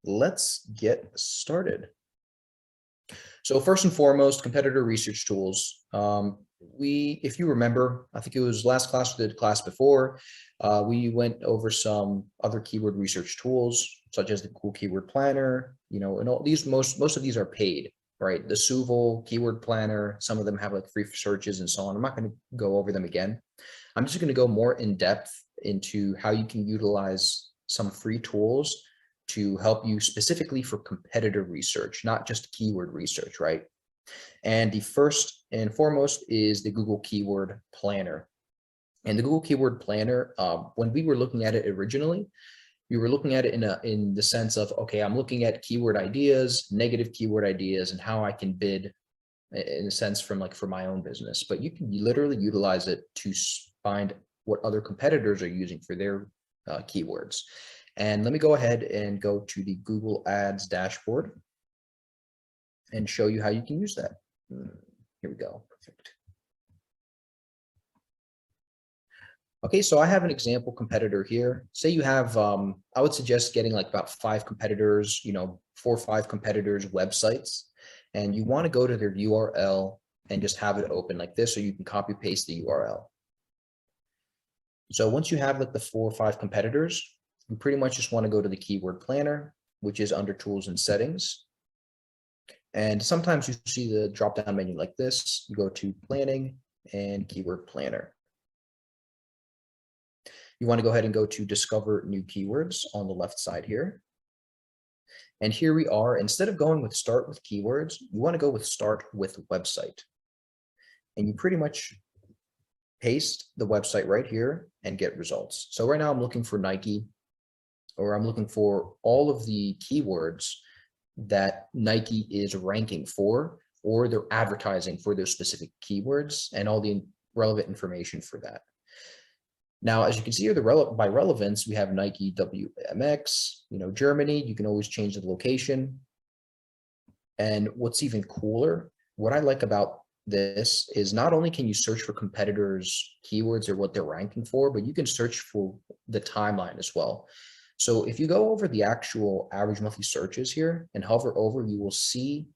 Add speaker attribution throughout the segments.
Speaker 1: let's get started. So first and foremost, competitor research tools. If you remember, I think it was last class or the class before, we went over some other keyword research tools, such as the Google Keyword Planner, and all these, most of these are paid, right? The Suval Keyword Planner, some of them have like free searches and so on. I'm not going to go over them again. I'm just going to go more in depth into how you can utilize some free tools to help you specifically for competitor research, not just keyword research, right? And the first and foremost is the Google Keyword Planner. And the Google Keyword Planner, when we were looking at it originally, we were looking at it in the sense of, okay, I'm looking at keyword ideas, negative keyword ideas, and how I can bid in a sense for my own business. But you can literally utilize it to find what other competitors are using for their keywords. And let me go ahead and go to the Google Ads dashboard and show you how you can use that. Here we go. Perfect. Okay, so I have an example competitor here. Say you have, I would suggest getting like about 5 competitors, 4 or 5 competitors' websites, and you want to go to their URL and just have it open like this, so you can copy paste the URL. So once you have like the 4 or 5 competitors, you pretty much just want to go to the Keyword Planner, which is under Tools and Settings. And sometimes you see the drop-down menu like this. You go to Planning and Keyword Planner. You want to go ahead and go to Discover New Keywords on the left side here. And here we are. Instead of going with Start with Keywords, you want to go with Start with Website. And you pretty much paste the website right here and get results. So right now I'm looking for Nike, or I'm looking for all of the keywords that Nike is ranking for, or they're advertising for those specific keywords and all the relevant information for that. Now, as you can see here, by relevance, we have Nike WMX, Germany. You can always change the location. And what's even cooler, what I like about this is not only can you search for competitors' keywords or what they're ranking for, but you can search for the timeline as well. So if you go over the actual average monthly searches here and hover over, you will see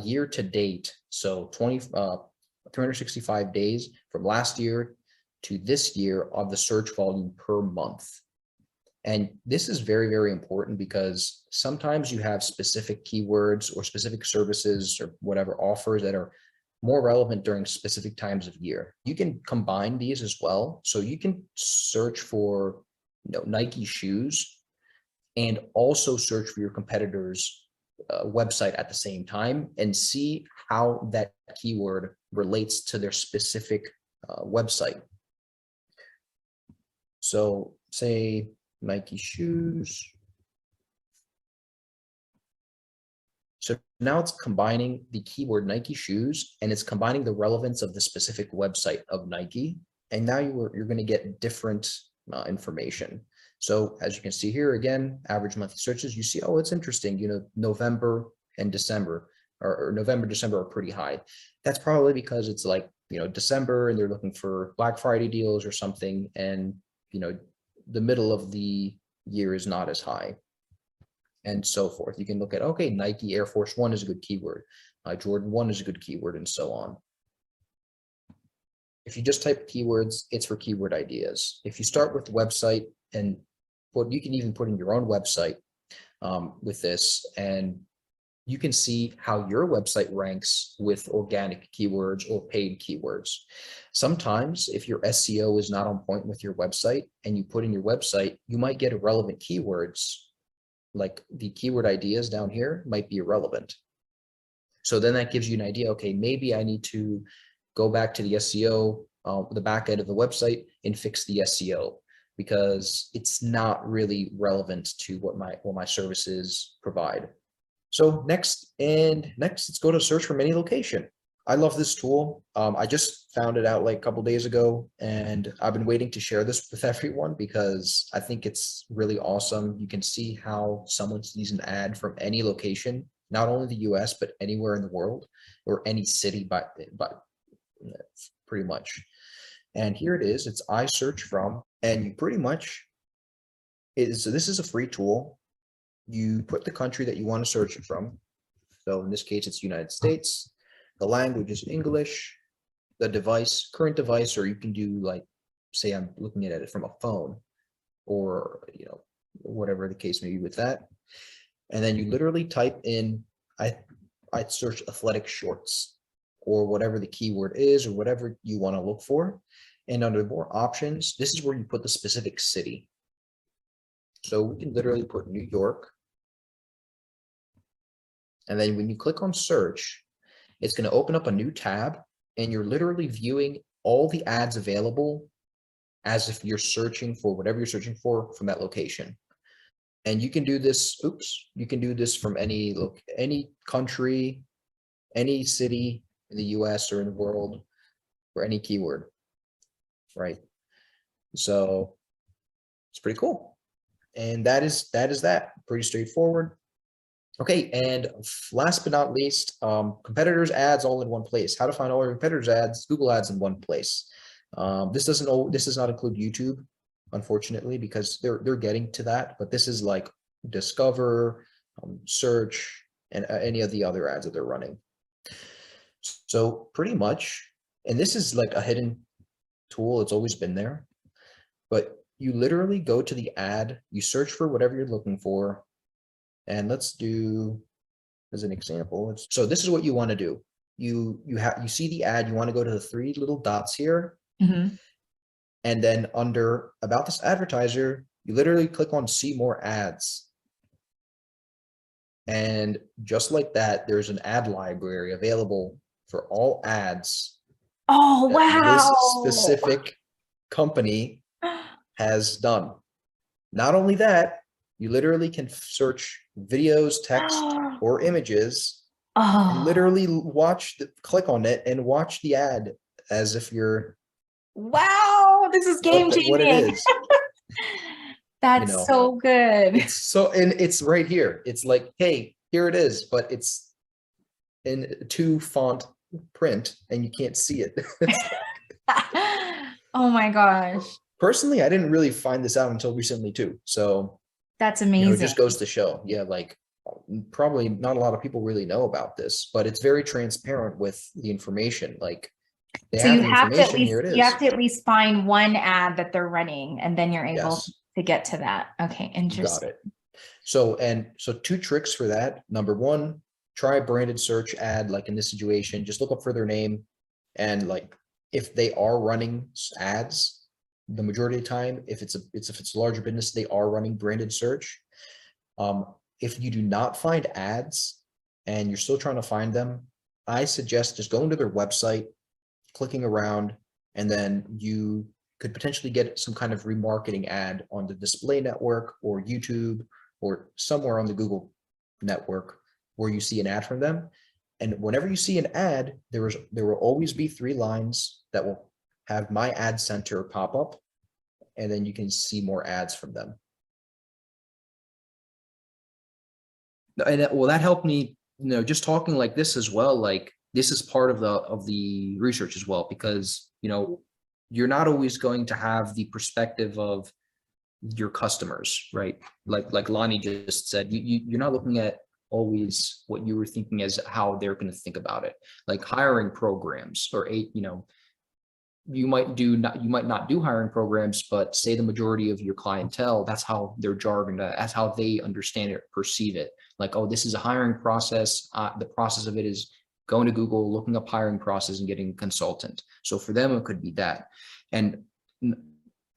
Speaker 1: year to date. So 365 days from last year to this year of the search volume per month. And this is very, very important because sometimes you have specific keywords or specific services or whatever offers that are more relevant during specific times of year. You can combine these as well. So you can search for Nike shoes and also search for your competitor's website at the same time and see how that keyword relates to their specific website. So say Nike shoes. So now it's combining the keyword Nike shoes and it's combining the relevance of the specific website of Nike. And now you're going to get different information. So as you can see here, again, average monthly searches, you see, oh, it's interesting, November and December or November, December are pretty high. That's probably because it's like, December and they're looking for Black Friday deals or something. And, the middle of the year is not as high and so forth. You can look at, okay, Nike Air Force One is a good keyword. Jordan 1 is a good keyword and so on. If you just type keywords, it's for keyword ideas. If you start with the website and you can even put in your own website with this, and you can see how your website ranks with organic keywords or paid keywords. Sometimes if your SEO is not on point with your website and you put in your website, you might get irrelevant keywords, like the keyword ideas down here might be irrelevant. So then that gives you an idea, okay, maybe I need to go back to the SEO, the back end of the website and fix the SEO because it's not really relevant to what my services provide. So next, let's go to search from any location. I love this tool. I just found it out like a couple days ago, and I've been waiting to share this with everyone because I think it's really awesome. You can see how someone sees an ad from any location, not only the US, but anywhere in the world or any city, but pretty much. And here it is. It's I search from, and you pretty much so this is a free tool. you put the country that you want to search it from. So in this case, it's United States. The language is English. The device, current device, or you can do like, say I'm looking at it from a phone, or whatever the case may be with that. And then you literally type in, I'd search athletic shorts, or whatever the keyword is, or whatever you want to look for. And under more options, this is where you put the specific city. So we can literally put New York. And then when you click on search, it's going to open up a new tab, and you're literally viewing all the ads available as if you're searching for whatever you're searching for from that location. And you can do this, you can do this from any country, any city in the US or in the world, for any keyword, right? So it's pretty cool. And that is that. Pretty straightforward. Okay, and last but not least, competitors' ads all in one place. How to find all your competitors' ads, Google Ads in one place. This does not include YouTube, unfortunately, because they're getting to that. But this is like Discover, Search, and any of the other ads that they're running. So pretty much, and this is like a hidden tool. It's always been there, but you literally go to the ad, you search for whatever you're looking for. And let's do, as an example, so this is what you want to do. You see the ad, you want to go to the three little dots here.
Speaker 2: Mm-hmm.
Speaker 1: And then under about this advertiser, you literally click on see more ads. And just like that, there's an ad library available for all ads.
Speaker 2: Oh, wow.
Speaker 1: This specific company has done. Not only that, you literally can search videos, text, or images, and literally click on it and watch the ad as if you're.
Speaker 2: Wow, this is game changing.
Speaker 1: What it is.
Speaker 2: That's so good.
Speaker 1: And it's right here. It's like, hey, here it is, but it's in 2 font print and you can't see it.
Speaker 2: Oh my gosh.
Speaker 1: Personally, I didn't really find this out until recently too. So
Speaker 2: that's amazing.
Speaker 1: It just goes to show, yeah, like probably not a lot of people really know about this, but it's very transparent with the information. Like they have the information, here it is.
Speaker 2: You have to at least find one ad that they're running, and then you're able to get to that. Okay, interesting.
Speaker 1: Got it. So 2 tricks for that. Number 1, try a branded search ad. Like in this situation, just look up for their name, and like if they are running ads, the majority of the time, if it's a larger business, they are running branded search. If you do not find ads and you're still trying to find them, I suggest just going to their website, clicking around, and then you could potentially get some kind of remarketing ad on the display network or YouTube or somewhere on the Google network where you see an ad from them. And whenever you see an ad, there will always be 3 lines that will have My Ad Center pop up, and then you can see more ads from them. And that helped me, just talking like this as well. Like this is part of the research as well, because you're not always going to have the perspective of your customers, right? Like Lonnie just said, you're not looking at always what you were thinking as how they're going to think about it. Like hiring programs, or you might not do hiring programs, but say the majority of your clientele, that's how their jargon, that's how they understand it, perceive it. Like, oh, this is a hiring process. The process of it is going to Google, looking up hiring process, and getting a consultant. So for them, it could be that. And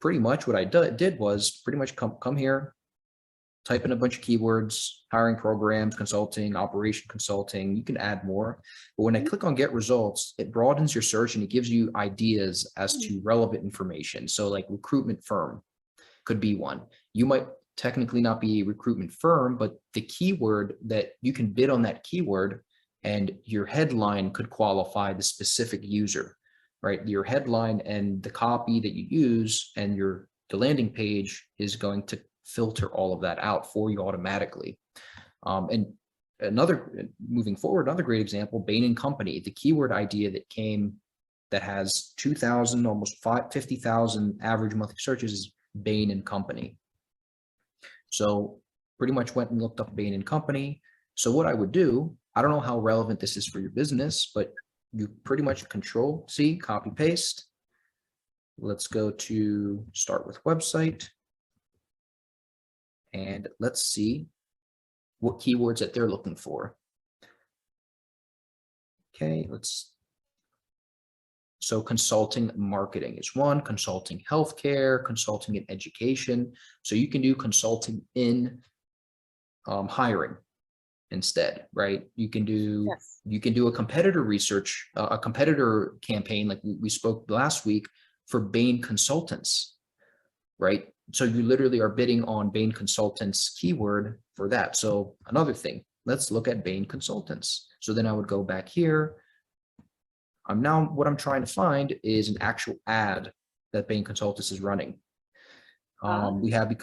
Speaker 1: pretty much what I did was pretty much come here, type in a bunch of keywords, hiring programs, consulting, operation consulting. You can add more. But when I click on get results, it broadens your search and it gives you ideas as to relevant information. So like recruitment firm could be one. You might technically not be a recruitment firm, but the keyword that you can bid on, that keyword, and your headline could qualify the specific user, right? Your headline and the copy that you use and the landing page is going to filter all of that out for you automatically. And moving forward, another great example, Bain & Company, the keyword idea that has 2,000, almost 50,000 average monthly searches is Bain & Company. So pretty much went and looked up Bain and Company. So what I would do, I don't know how relevant this is for your business, but you pretty much Control C, copy paste. Let's go to start with website. And let's see what keywords that they're looking for. Okay, so consulting marketing is one, consulting healthcare, consulting in education. So you can do consulting in hiring instead, right? You can do a competitor research, a competitor campaign like we spoke last week for Bain consultants, right? So you literally are bidding on Bain consultants keyword for that. So another thing, let's look at Bain consultants. So then I would go back here. What I'm trying to find is an actual ad that Bain Consultants is running. We have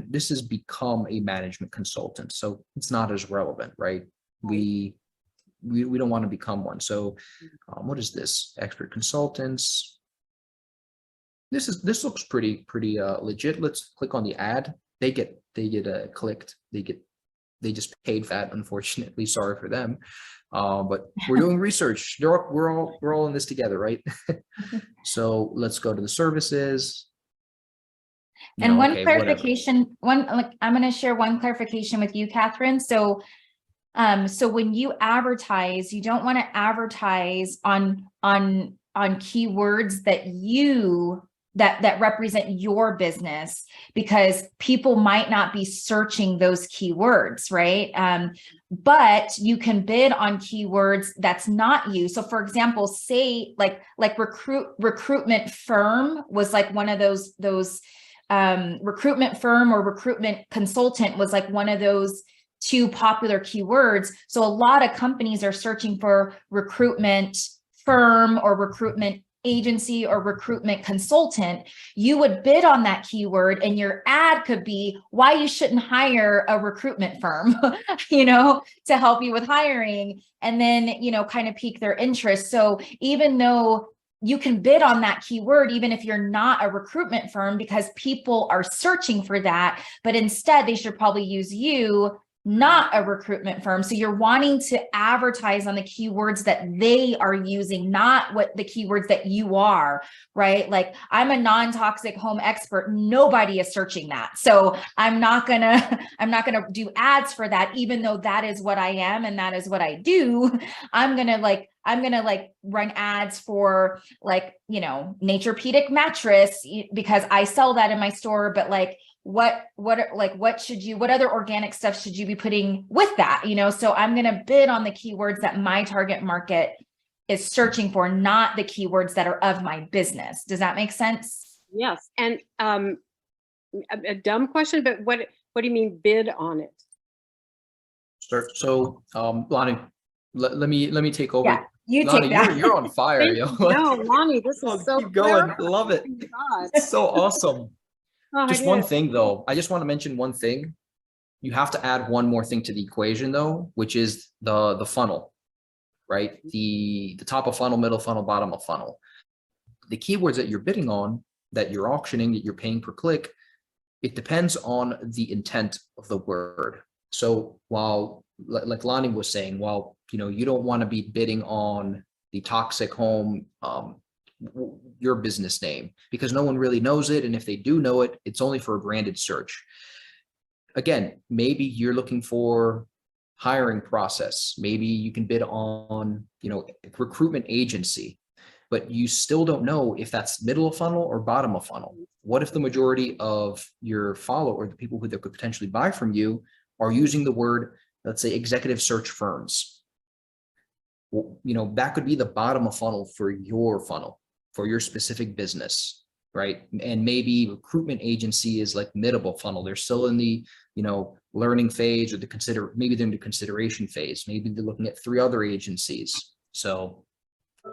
Speaker 1: this has become a management consultant, so it's not as relevant, right? We don't want to become one. So what is this? Expert consultants. This looks pretty legit. Let's click on the ad. They get clicked. They just paid that, unfortunately. Sorry for them. But we're doing research. We're all in this together, right? So let's go to the services.
Speaker 2: And one clarification, I'm going to share one clarification with you, Catherine. So when you advertise, you don't want to advertise on keywords that represent your business, because people might not be searching those keywords, right? But you can bid on keywords that's not you. So for example, say like recruitment firm was like one of those recruitment firm or recruitment consultant was like one of those two popular keywords. So a lot of companies are searching for recruitment firm or recruitment agency or recruitment consultant. You would bid on that keyword and your ad could be why you shouldn't hire a recruitment firm, to help you with hiring, and then, kind of pique their interest. So even though you can bid on that keyword, even if you're not a recruitment firm, because people are searching for that, but instead they should probably use you, not a recruitment firm. So you're wanting to advertise on the keywords that they are using, not what the keywords that you are, right? Like I'm a non-toxic home expert. Nobody is searching that. So I'm not gonna do ads for that, even though that is what I am and that is what I do. I'm gonna run ads for Naturepedic mattress because I sell that in my store, but what other organic stuff should you be putting with that? So I'm going to bid on the keywords that my target market is searching for, not the keywords that are of my business. Does that make sense?
Speaker 3: Yes. And a dumb question, but what do you mean bid on it?
Speaker 1: So Lonnie, let me take over.
Speaker 2: Yeah, you
Speaker 1: Lonnie,
Speaker 2: take that.
Speaker 1: you're on fire, yo.
Speaker 3: No, Lonnie, this is so
Speaker 1: keep going.
Speaker 3: clear.
Speaker 1: Love it.
Speaker 3: God.
Speaker 1: It's so awesome.
Speaker 3: Oh,
Speaker 1: Just one thing though. I just want to mention one thing. You have to add one more thing to the equation though, which is the funnel, right? The top of funnel, middle funnel, bottom of funnel. The keywords that you're bidding on, that you're auctioning, that you're paying per click, it depends on the intent of the word. So while, like Lonnie was saying, while you don't want to be bidding on the toxic home, your business name, because no one really knows it, and if they do know it, it's only for a branded search. Again, maybe you're looking for hiring process. Maybe you can bid on recruitment agency, but you still don't know if that's middle of funnel or bottom of funnel. What if the majority of your follower or the people who could potentially buy from you are using the word, let's say, executive search firms? Well, that could be the bottom of funnel for your specific business, right? And maybe recruitment agency is like middle funnel. They're still in the, learning phase, or maybe they're in the consideration phase. Maybe they're looking at 3 other agencies. So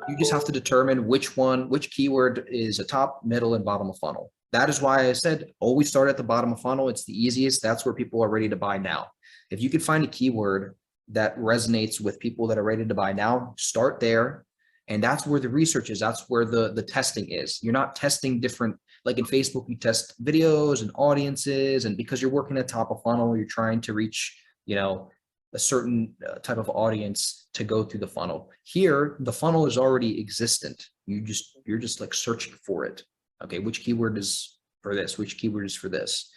Speaker 1: you just have to determine which keyword is a top, middle, and bottom of funnel. That is why I said always start at the bottom of funnel. It's the easiest. That's where people are ready to buy now. If you could find a keyword that resonates with people that are ready to buy now, start there. And that's where the research is. That's where the testing is. You're not testing different Like in Facebook, you test videos and audiences, and because you're working at top of funnel, you're trying to reach, you know, a certain type of audience to go through the funnel. Here, the funnel is already existent. You're just like searching for it. Okay, which keyword is for this? Which keyword is for this?